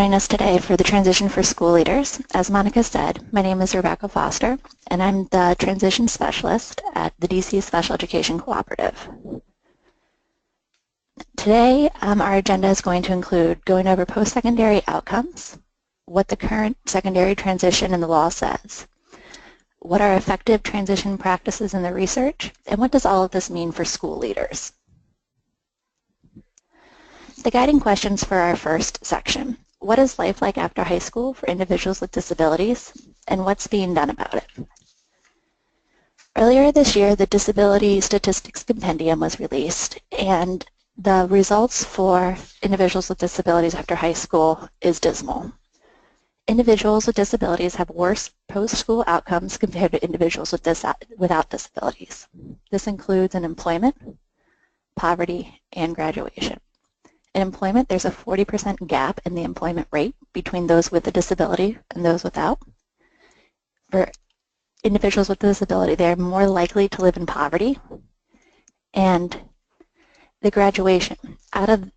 Joining us today for the Transition for School Leaders. As Monica said, my name is Rebecca Foster, and I'm the Transition Specialist at the DC Special Education Cooperative. Today, our agenda is going to include going over post-secondary outcomes, what the current secondary transition in the law says, what are effective transition practices in the research, and what does all of this mean for school leaders? The guiding questions for our first section. What is life like after high school for individuals with disabilities, and what's being done about it? Earlier this year, the Disability Statistics Compendium was released, and the results for individuals with disabilities after high school is dismal. Individuals with disabilities have worse post-school outcomes compared to individuals without disabilities. This includes in employment, poverty, and graduation. In employment, there's a 40% gap in the employment rate between those with a disability and those without. For individuals with disability, they're more likely to live in poverty. And the graduation, out of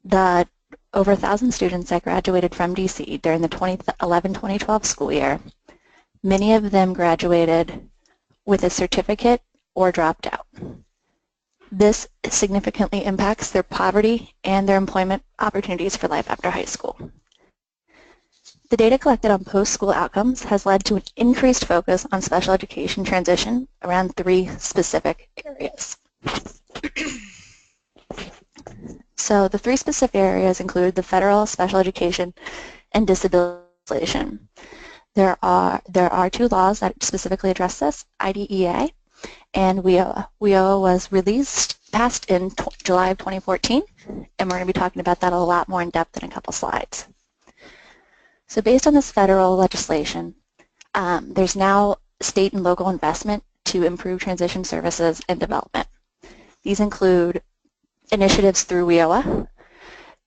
the over 1,000 students that graduated from DC during the 2011-2012 school year, many of them graduated with a certificate or dropped out. This significantly impacts their poverty and their employment opportunities for life after high school. The data collected on post-school outcomes has led to an increased focus on special education transition around 3 specific areas. So the 3 specific areas include the federal special education and disability legislation. There are 2 laws that specifically address this, IDEA and WIOA. WIOA was passed in July of 2014, and we're going to be talking about that a lot more in depth in a couple slides. So based on this federal legislation, there's now state and local investment to improve transition services and development. These include initiatives through WIOA,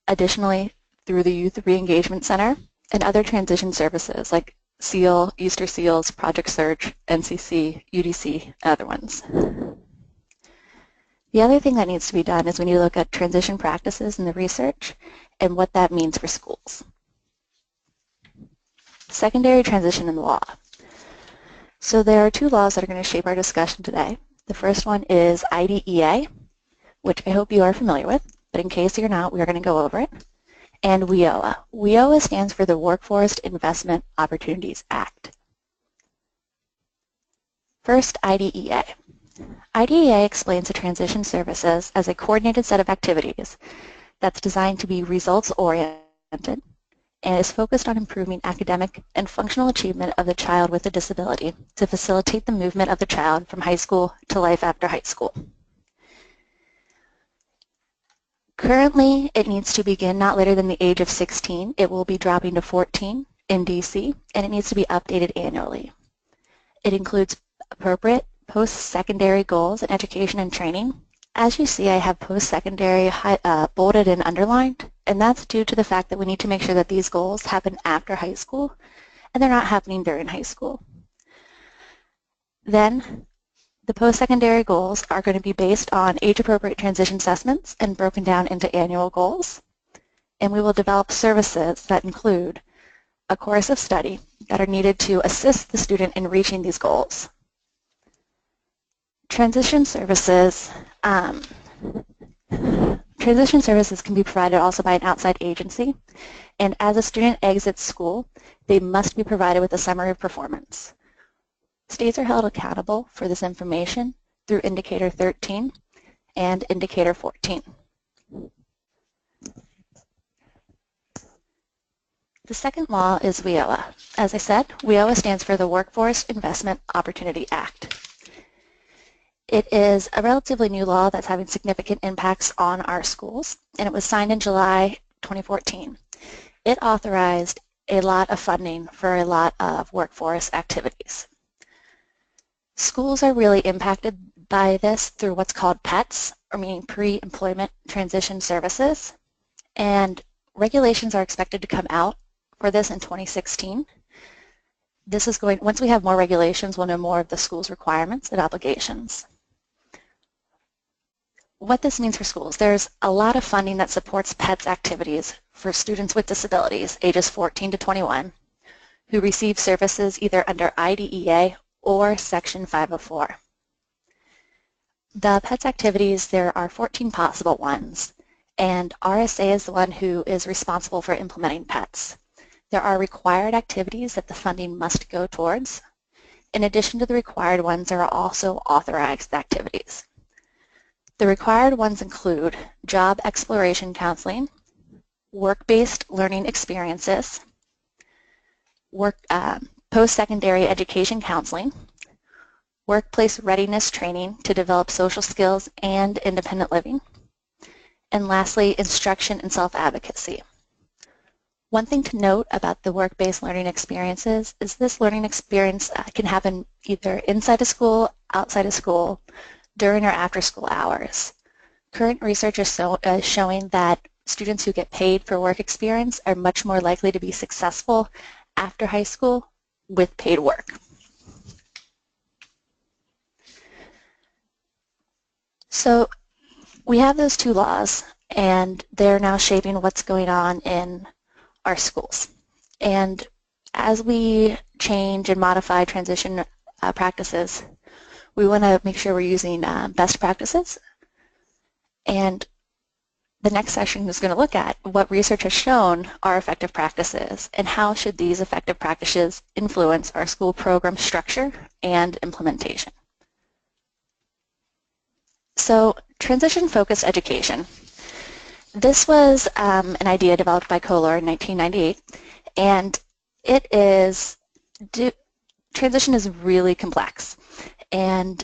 additionally through the Youth Re-Engagement Center, and other transition services like SEAL, Easter SEALs, Project Search, NCC, UDC, and other ones. The other thing that needs to be done is we need to look at transition practices in the research and what that means for schools. Secondary transition in the law. So there are 2 laws that are going to shape our discussion today. The first one is IDEA, which I hope you are familiar with, but in case you're not, we are going to go over it. And WIOA. WIOA stands for the Workforce Investment Opportunities Act. First, IDEA. IDEA explains the transition services as a coordinated set of activities that's designed to be results-oriented and is focused on improving academic and functional achievement of the child with a disability to facilitate the movement of the child from high school to life after high school. Currently, it needs to begin not later than the age of 16. It will be dropping to 14 in DC, and it needs to be updated annually. It includes appropriate post-secondary goals in education and training. As you see, I have post-secondary bolded and underlined, and that's due to the fact that we need to make sure that these goals happen after high school, and they're not happening during high school. Then, the post-secondary goals are going to be based on age-appropriate transition assessments and broken down into annual goals. And we will develop services that include a course of study that are needed to assist the student in reaching these goals. Transition services can be provided also by an outside agency. And as a student exits school, they must be provided with a summary of performance. States are held accountable for this information through Indicator 13 and Indicator 14. The second law is WIOA. As I said, WIOA stands for the Workforce Investment Opportunity Act. It is a relatively new law that's having significant impacts on our schools, and it was signed in July 2014. It authorized a lot of funding for a lot of workforce activities. Schools are really impacted by this through what's called PETS, or meaning pre-employment transition services, and regulations are expected to come out for this in 2016. Once we have more regulations, we'll know more of the school's requirements and obligations. What this means for schools, there's a lot of funding that supports PETS activities for students with disabilities ages 14 to 21 who receive services either under IDEA or Section 504. The PETS activities, there are 14 possible ones, and RSA is the one who is responsible for implementing PETS. There are required activities that the funding must go towards. In addition to the required ones, there are also authorized activities. The required ones include job exploration counseling, work-based learning experiences, post-secondary education counseling, workplace readiness training to develop social skills and independent living, and lastly, instruction and self-advocacy. One thing to note about the work-based learning experiences is this learning experience can happen either inside of school, outside of school, during or after school hours. Current research is showing that students who get paid for work experience are much more likely to be successful after high school with paid work. So we have those two laws, and they're now shaping what's going on in our schools. And as we change and modify transition practices, we want to make sure we're using best practices. And the next section is going to look at what research has shown are effective practices and how should these effective practices influence our school program structure and implementation. So, transition-focused education. This was an idea developed by Kohler in 1998, and transition is really complex. And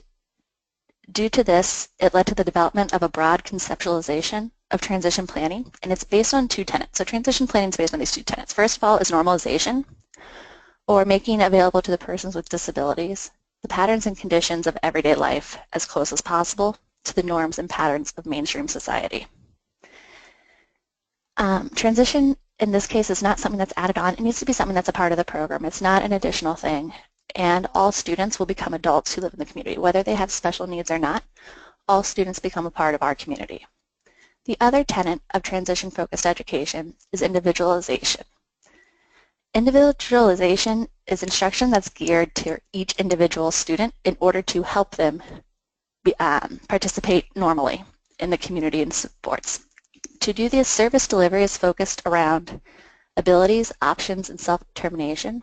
due to this, it led to the development of a broad conceptualization of transition planning, and it's based on two tenets. So transition planning is based on these two tenets. First of all is normalization, or making available to the persons with disabilities the patterns and conditions of everyday life as close as possible to the norms and patterns of mainstream society. Transition, in this case, is not something that's added on. It needs to be something that's a part of the program. It's not an additional thing. And all students will become adults who live in the community. Whether they have special needs or not, all students become a part of our community. The other tenet of transition-focused education is individualization. Individualization is instruction that's geared to each individual student in order to help them participate normally in the community and supports. To do this, service delivery is focused around abilities, options, and self-determination.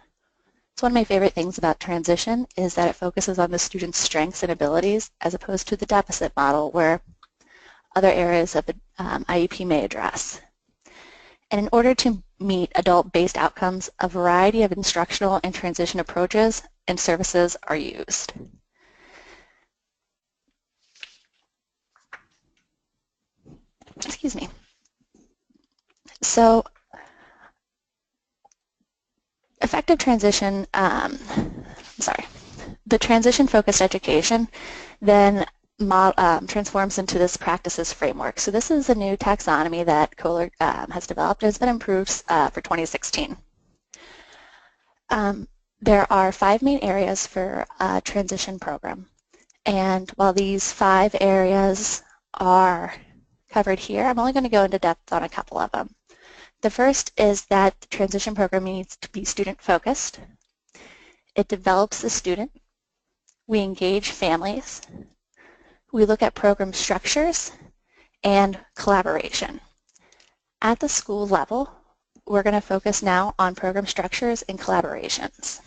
It's one of my favorite things about transition is that it focuses on the student's strengths and abilities as opposed to the deficit model where other areas of the IEP may address. And in order to meet adult-based outcomes, a variety of instructional and transition approaches and services are used. Excuse me. So, effective transition, the transition-focused education then transforms into this practices framework. So this is a new taxonomy that Kohler has developed and has been improved for 2016. There are 5 main areas for a transition program. And while these 5 areas are covered here, I'm only going to go into depth on a couple of them. The first is that the transition program needs to be student-focused. It develops the student. We engage families. We look at program structures and collaboration. At the school level, we're going to focus now on program structures and collaborations.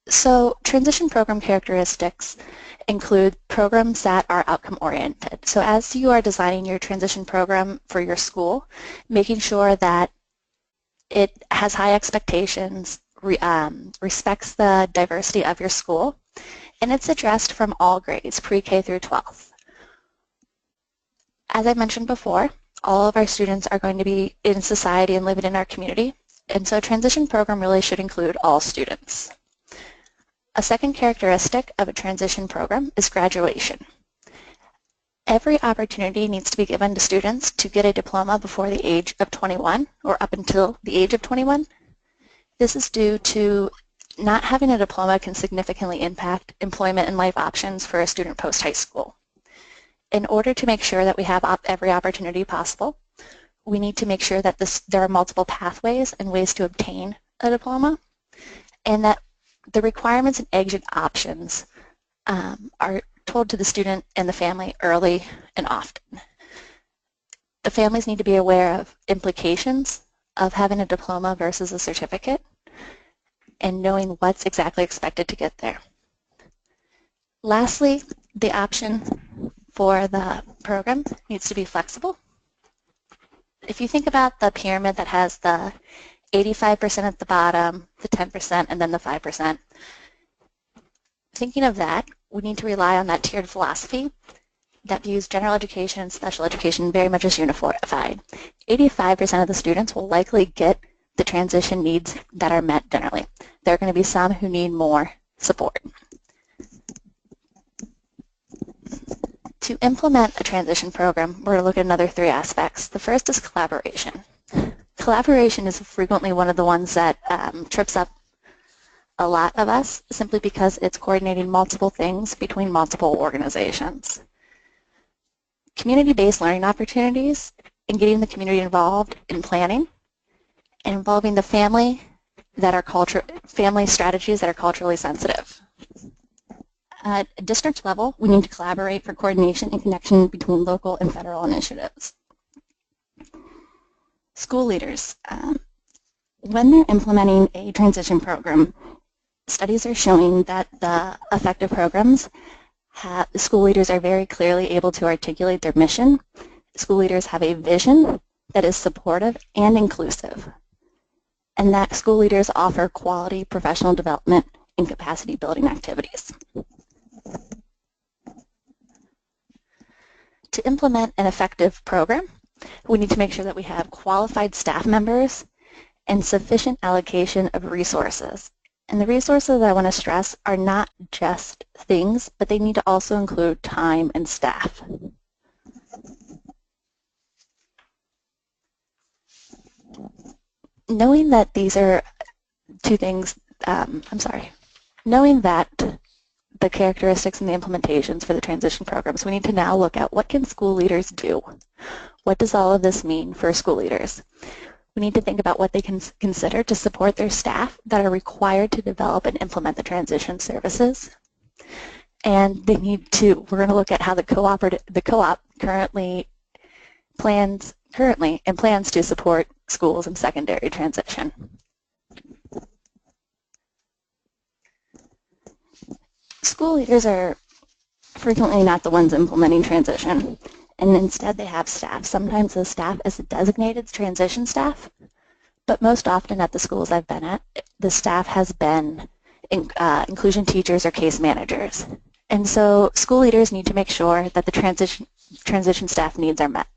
So transition program characteristics include programs that are outcome-oriented. So as you are designing your transition program for your school, making sure that it has high expectations, respects the diversity of your school, and it's addressed from all grades, pre-K through 12th. As I mentioned before, all of our students are going to be in society and living in our community, and so a transition program really should include all students. A second characteristic of a transition program is graduation. Every opportunity needs to be given to students to get a diploma before the age of 21 or up until the age of 21. This is due to not having a diploma can significantly impact employment and life options for a student post-high school. In order to make sure that we have every opportunity possible, we need to make sure that there are multiple pathways and ways to obtain a diploma, and that the requirements and exit options are told to the student and the family early and often. The families need to be aware of implications of having a diploma versus a certificate and knowing what's exactly expected to get there. Lastly, the option for the program needs to be flexible. If you think about the pyramid that has the 85% at the bottom, the 10%, and then the 5%, thinking of that, we need to rely on that tiered philosophy that views general education and special education very much as unified. 85% of the students will likely get the transition needs that are met generally. There are going to be some who need more support. To implement a transition program, we're going to look at another 3 aspects. The first is collaboration. Collaboration is frequently one of the ones that trips up a lot of us, simply because it's coordinating multiple things between multiple organizations. Community-based learning opportunities and getting the community involved in planning and involving the family family strategies that are culturally sensitive. At a district level, we need to collaborate for coordination and connection between local and federal initiatives. School leaders, when they're implementing a transition program, studies are showing that the effective programs school leaders are very clearly able to articulate their mission. School leaders have a vision that is supportive and inclusive, and that school leaders offer quality professional development and capacity building activities. To implement an effective program, we need to make sure that we have qualified staff members and sufficient allocation of resources. And the resources I want to stress are not just things, but they need to also include time and staff. Knowing that these are 2 things, knowing that the characteristics and the implementations for the transition programs, we need to now look at what can school leaders do? What does all of this mean for school leaders? We need to think about what they can consider to support their staff that are required to develop and implement the transition services. And they need to, we're going to look at how the co-op currently plans to support schools in secondary transition. School leaders are frequently not the ones implementing transition, and instead they have staff. Sometimes the staff is a designated transition staff, but most often at the schools I've been at, the staff has been inclusion teachers or case managers. And so school leaders need to make sure that the transition staff needs are met.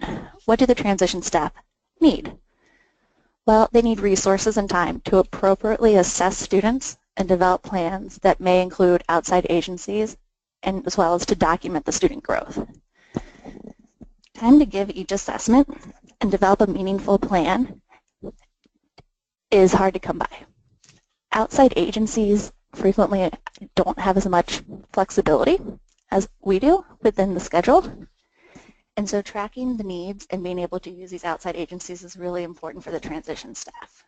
What do the transition staff need? Well, they need resources and time to appropriately assess students and develop plans that may include outside agencies, and as well as to document the student growth. Time to give each assessment and develop a meaningful plan is hard to come by. Outside agencies frequently don't have as much flexibility as we do within the schedule, and so tracking the needs and being able to use these outside agencies is really important for the transition staff.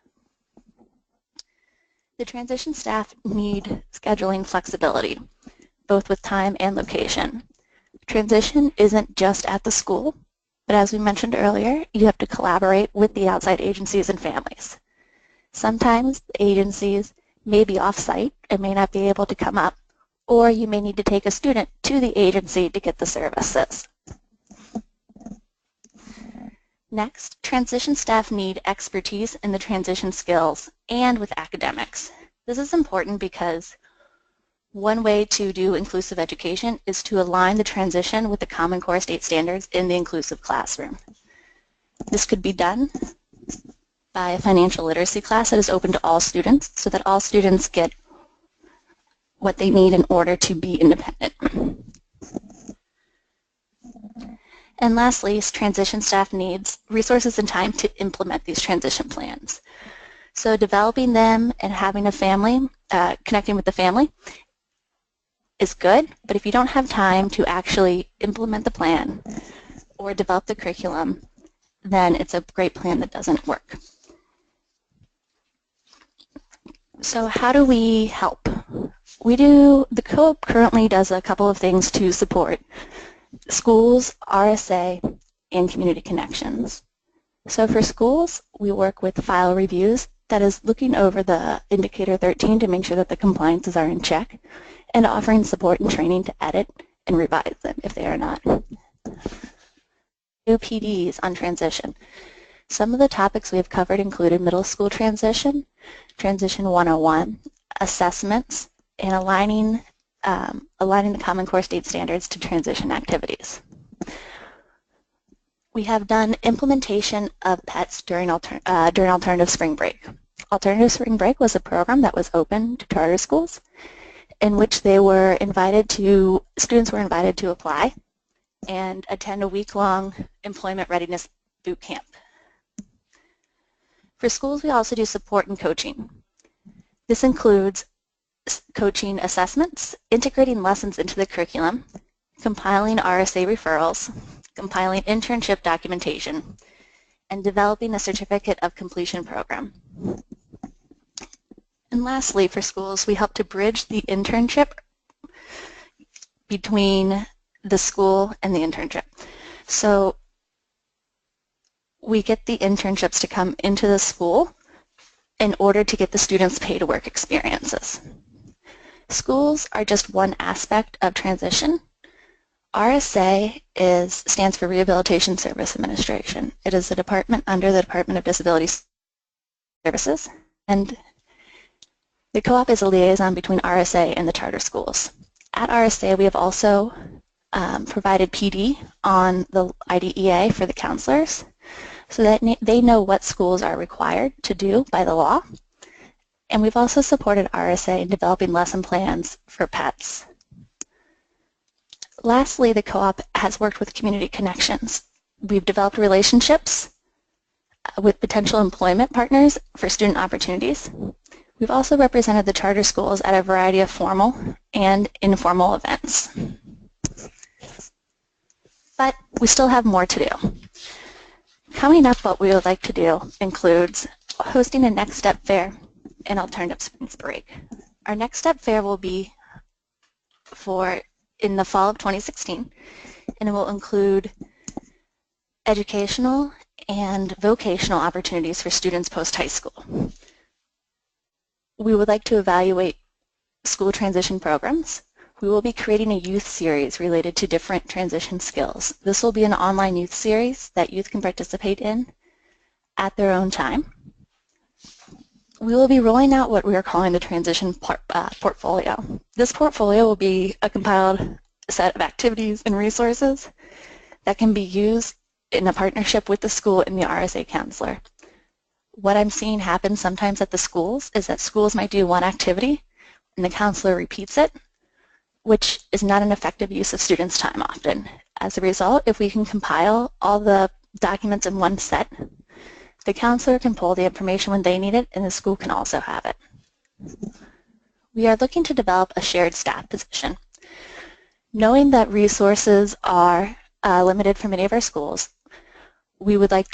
The transition staff need scheduling flexibility, both with time and location. Transition isn't just at the school, but as we mentioned earlier, you have to collaborate with the outside agencies and families. Sometimes the agencies may be off-site and may not be able to come up, or you may need to take a student to the agency to get the services. Next, transition staff need expertise in the transition skills and with academics. This is important because one way to do inclusive education is to align the transition with the Common Core state standards in the inclusive classroom. This could be done by a financial literacy class that is open to all students so that all students get what they need in order to be independent. And lastly, transition staff needs resources and time to implement these transition plans. So developing them and having a family, connecting with the family is good, but if you don't have time to actually implement the plan or develop the curriculum, then it's a great plan that doesn't work. So how do we help? The co-op currently does a couple of things to support schools, RSA, and community connections. So for schools, we work with file reviews, that is looking over the indicator 13 to make sure that the compliances are in check, and offering support and training to edit and revise them if they are not. New PDs on transition. Some of the topics we have covered included middle school transition, Transition 101, assessments, and aligning the Common Core state standards to transition activities. We have done implementation of PETS during Alternative Spring Break. Alternative Spring Break was a program that was open to charter schools in which students were invited to apply and attend a week-long employment readiness boot camp. For schools, we also do support and coaching. This includes coaching assessments, integrating lessons into the curriculum, compiling RSA referrals, compiling internship documentation, and developing a certificate of completion program. And lastly, for schools, we help to bridge the internship between the school and the internship. So we get the internships to come into the school in order to get the students paid work experiences. Schools are just one aspect of transition. RSA stands for Rehabilitation Service Administration. It is a department under the Department of Disability Services, and the co-op is a liaison between RSA and the charter schools. At RSA, we have also provided PD on the IDEA for the counselors so that they know what schools are required to do by the law. And we've also supported RSA in developing lesson plans for PETS. Lastly, the co-op has worked with community connections. We've developed relationships with potential employment partners for student opportunities. We've also represented the charter schools at a variety of formal and informal events. But we still have more to do. Coming up, what we would like to do includes hosting a Next Step Fair in Alternative Spring Break. Our Next Step Fair will be in the fall of 2016, and it will include educational and vocational opportunities for students post-high school. We would like to evaluate school transition programs. We will be creating a youth series related to different transition skills. This will be an online youth series that youth can participate in at their own time. We will be rolling out what we are calling the transition portfolio. This portfolio will be a compiled set of activities and resources that can be used in a partnership with the school and the RSA counselor. What I'm seeing happen sometimes at the schools is that schools might do one activity and the counselor repeats it, which is not an effective use of students' time often. As a result, if we can compile all the documents in one set, the counselor can pull the information when they need it, and the school can also have it. We are looking to develop a shared staff position. Knowing that resources are limited for many of our schools, we would like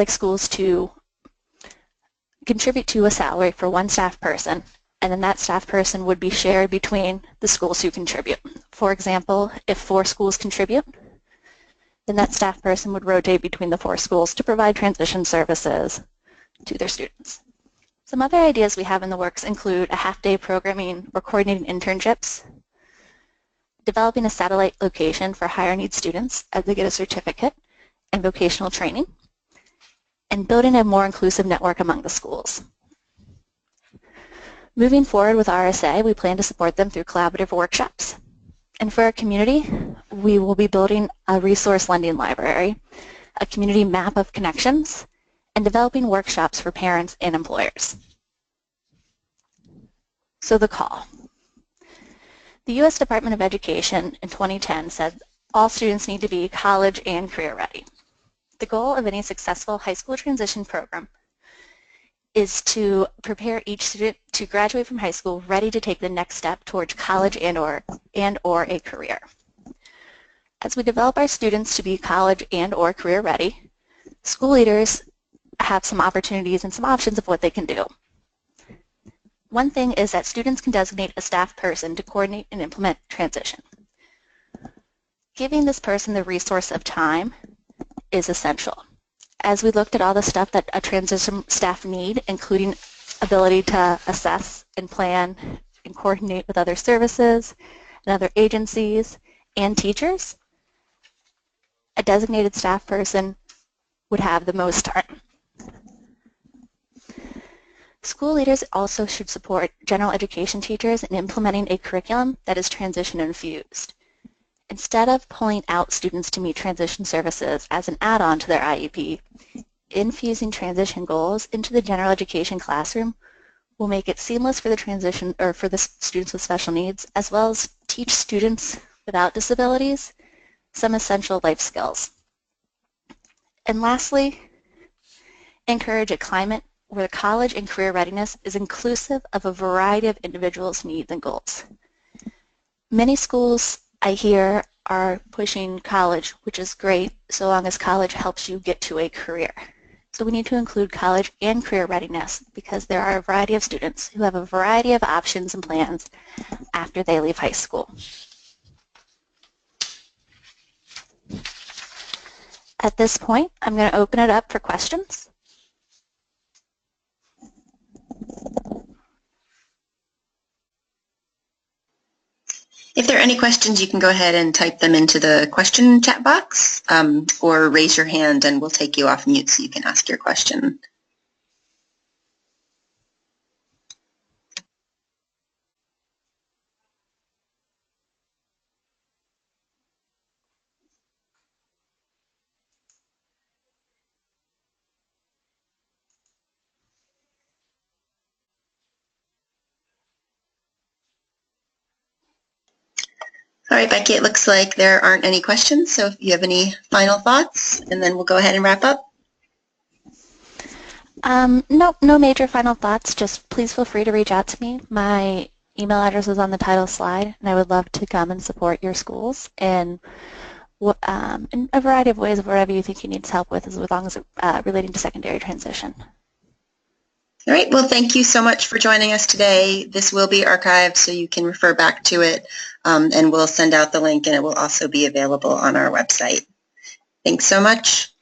schools to contribute to a salary for one staff person, and then that staff person would be shared between the schools who contribute. For example, if 4 schools contribute, then that staff person would rotate between the 4 schools to provide transition services to their students. Some other ideas we have in the works include a half-day programming or coordinating internships, developing a satellite location for higher needs students as they get a certificate and vocational training, and building a more inclusive network among the schools. Moving forward with RSA, we plan to support them through collaborative workshops. And for our community, we will be building a resource lending library, a community map of connections, and developing workshops for parents and employers. So the call. The U.S. Department of Education in 2010 said all students need to be college and career ready. The goal of any successful high school transition program is to prepare each student to graduate from high school ready to take the next step towards college and/or a career. As we develop our students to be college and/or career ready, school leaders have some opportunities and some options of what they can do. One thing is that students can designate a staff person to coordinate and implement transition. Giving this person the resource of time is essential. As we looked at all the stuff that a transition staff need, including ability to assess and plan and coordinate with other services and other agencies and teachers, a designated staff person would have the most time. School leaders also should support general education teachers in implementing a curriculum that is transition infused. Instead of pulling out students to meet transition services as an add-on to their IEP, infusing transition goals into the general education classroom will make it seamless for the transition or for the students with special needs, as well as teach students without disabilities some essential life skills. And lastly, encourage a climate where college and career readiness is inclusive of a variety of individuals' needs and goals. Many schools I hear are pushing college, which is great so long as college helps you get to a career. So we need to include college and career readiness because there are a variety of students who have a variety of options and plans after they leave high school. At this point, I'm going to open it up for questions. If there are any questions, you can go ahead and type them into the question chat box or raise your hand and we'll take you off mute so you can ask your question. All right, Becky, it looks like there aren't any questions, so if you have any final thoughts, and then we'll go ahead and wrap up. No major final thoughts, just please feel free to reach out to me. My email address is on the title slide, and I would love to come and support your schools in a variety of ways, whatever you think you need help with, as long as relating to secondary transition. All right, well, thank you so much for joining us today. This will be archived so you can refer back to it, and we'll send out the link, and it will also be available on our website. Thanks so much.